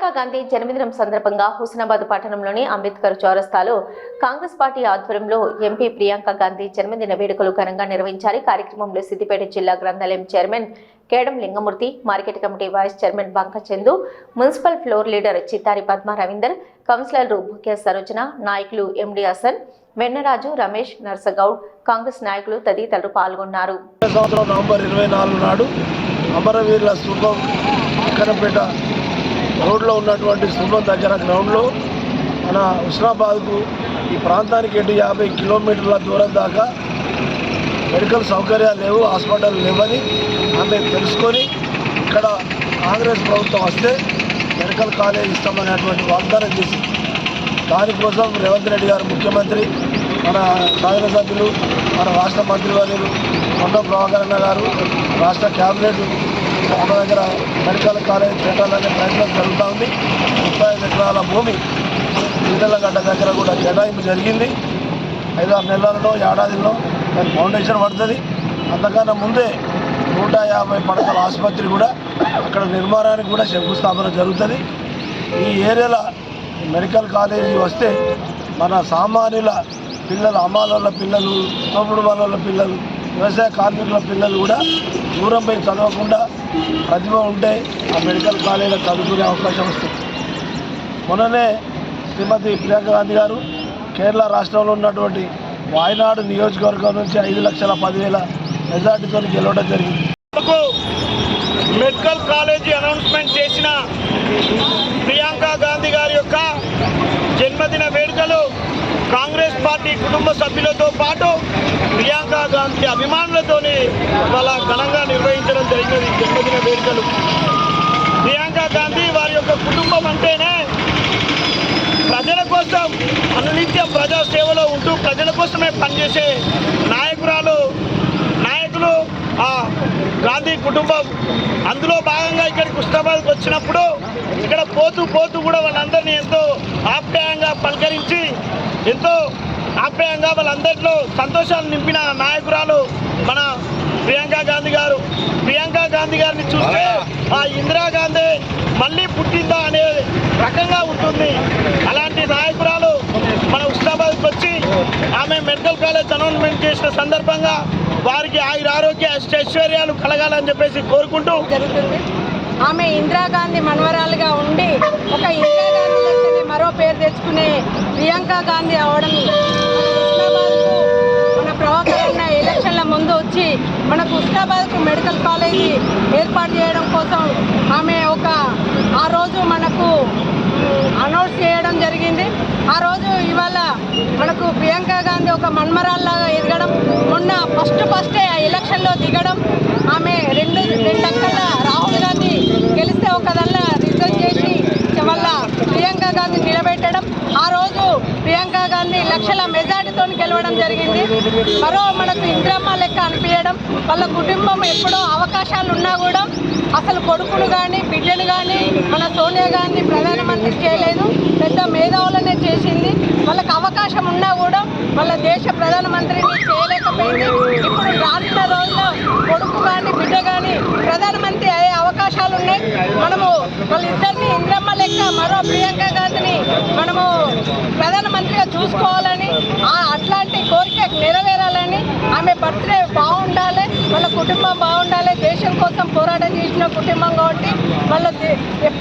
ప్రియాంక గాంధీ జన్మదినం సందర్భంగా హుస్నాబాద్ పట్టణంలోని అంబేద్కర్ చౌరస్తాలో కాంగ్రెస్ పార్టీ ఆధ్వర్యంలో ఎంపీ ప్రియాంక గాంధీ జన్మదిన వేడుకలు ఘనంగా నిర్వహించారు. కార్యక్రమంలో సిద్దిపేట జిల్లా గ్రంథాలయం chairman Kedam Lingamurthy, market committee vice chairman Banka Chandu, municipal floor leader Chittari Padma Ravinder, కౌన్సిలర్లు బుక్య సరోజన, నాయకులు ఎండి హసన్, వెన్నరాజు, రమేష్, నర్సగౌడ్, కాంగ్రెస్ నాయకులు తదితరులు పాల్గొన్నారు. నవంబర్ 24 నాడు అమరవీరుల స్థూపం అక్కనపేట రోడ్లో ఉన్నటువంటి స్థూపం దగ్గర గ్రౌండ్లో మన హుస్నాబాద్కు ఈ ప్రాంతానికి 50 కిలోమీటర్ల దూరం దాకా మెడికల్ సౌకర్యాలు లేవు, హాస్పిటల్ లేవని ఆమె తెలుసుకొని ఇక్కడ కాంగ్రెస్ ప్రభుత్వం వస్తే మెడికల్ కాలేజ్ ఇస్తామనేటువంటి వాగ్దానం చేసి దానికోసం రేవంత్ రెడ్డి గారు ముఖ్యమంత్రి, మన శాసనసభ్యులు, మన రాష్ట్ర మంత్రివర్యులు కొండ ప్రభాకరన్న గారు, రాష్ట్ర క్యాబినెట్ మన దగ్గర మెడికల్ కాలేజ్ పెట్టాలనే ప్రయత్నం జరుగుతూ ఉంది. 35 ఎకరాల భూమి ఈదలగడ్డ దగ్గర కూడా కేటాయింపు జరిగింది. 5-6 నెలల్లో ఏడాదిలో దాని ఫౌండేషన్ పడుతుంది. అంతకన్నా ముందే 150 పడకల ఆసుపత్రి కూడా అక్కడ నిర్మాణానికి కూడా శంకుస్థాపన జరుగుతుంది. ఈ ఏరియాలో మెడికల్ కాలేజీ వస్తే మన సామాన్యుల పిల్లలు, అమ్మాల పిల్లలు, తోపుడు వాళ్ళ పిల్లలు, వ్యవసాయ కార్మికుల పిల్లలు కూడా దూరం పోయి చదవకుండా ప్రతిభ ఉంటే ఆ మెడికల్ కాలేజీలో చదువుకునే అవకాశం వస్తుంది. మొన్ననే శ్రీమతి ప్రియాంక గాంధీ గారు కేరళ రాష్ట్రంలో ఉన్నటువంటి వాయనాడు నియోజకవర్గం నుంచి 5,10,000 మెజార్టీతో గెలవడం జరిగింది. మెడికల్ కాలేజీ అనౌన్స్మెంట్ చేసిన ప్రియాంక గాంధీ గారి యొక్క జన్మదిన వేడుకలు కాంగ్రెస్ పార్టీ కుటుంబ సభ్యులతో పాటు ప్రియాంక గాంధీ అభిమానులతోనే వాళ్ళ ఘనంగా నిర్వహించడం జరిగినది. జన్మదిన వేడుకలు ప్రియాంక గాంధీ వారి యొక్క కుటుంబం అంటేనే ప్రజల కోసం అనునిత్యం ప్రజా సేవలో ఉంటూ ప్రజల కోసమే పనిచేసే నాయకులు ఆ గాంధీ కుటుంబం. అందులో భాగంగా ఇక్కడికి హుస్నాబాద్కి వచ్చినప్పుడు ఇక్కడ పోతూ కూడా వాళ్ళందరినీ ఎంతో ఆప్యాయంగా పలకరించి ఎంతో ఆప్యాయంగా వాళ్ళందరిలో సంతోషాలు నింపిన నాయకురాలు మన ప్రియాంక గాంధీ గారు. ప్రియాంక గాంధీ గారిని చూస్తే ఆ ఇందిరాగాంధీ మళ్ళీ పుట్టిందా అనే రకంగా ఉంటుంది. అలాంటి నాయకురాలు మన హుస్నాబాద్కి వచ్చి ఆమె మెడికల్ కాలేజ్ అనౌన్స్మెంట్ చేసిన సందర్భంగా వారికి ఆరోగ్య ఐశ్వర్యాలు కలగాలని చెప్పేసి కోరుకుంటూ జరుగుతుంది. ఆమె ఇందిరాగాంధీ మనవరాలుగా ఉండి ఒక ఇందిరాగాంధీ లెక్కనే మరో పేరు తెచ్చుకునే ప్రియాంక గాంధీ అవడం హుస్నాబాద్కు మన ప్రభాకరన్న ఎలక్షన్ల ముందు వచ్చి మనకు హుస్నాబాద్కు మెడికల్ కాలేజీ ఏర్పాటు చేయడం కోసం ఆమె ఆ రోజు మనకు అనౌన్స్ చేయడం జరిగింది. ఆ రోజు ఇవాళ మనకు ప్రియాంక గాంధీ ఒక మన్మరాల్లాగా ఎదగడం, మొన్న ఫస్టే ఆ ఎలక్షన్లో దిగడం, ఆమె రెండు అంకల రాహుల్ గాంధీ గెలిస్తే ఒకదల్లా రిజైన్ చేసి వాళ్ళ ప్రియాంక గాంధీ నిలబెట్టడం, ఆ రోజు ప్రియాంక గాంధీ లక్షల మెజార్టీతో గెలవడం జరిగింది. మరో మనకు ఇందిరమ్మ లెక్క అనిపించడం, వాళ్ళ కుటుంబం ఎప్పుడో అవకాశాలు ఉన్నా కూడా అసలు కొడుకును కానీ బిడ్డను కానీ మన సోనియా గాంధీ ప్రధానమంత్రి చేయలేదు, పెద్ద మేధావులనే చేసింది. వాళ్ళకి అవకాశం ఉన్నా కూడా వాళ్ళ దేశ ప్రధానమంత్రిని చేయలేకపోయింది. ఇప్పుడు రానున్న రోజుల్లో కొడుకు కానీ బిడ్డ కానీ ప్రధానమంత్రి అయ్యే అవకాశాలు ఉన్నాయి. మనము వాళ్ళిద్దరిని ఇంద్రమ్మ లెక్క మరో ప్రియాంక గాంధీని మనము ప్రధానమంత్రిగా చూసుకోవాలని, అట్లాంటి కోరిక నెరవేరాలని, ఆమె బర్త్డే బాగుండాలి, వాళ్ళ కుటుంబం బాగుండాలి, దేశం కోసం పోరాటం చేసిన కుటుంబం కాబట్టి వాళ్ళ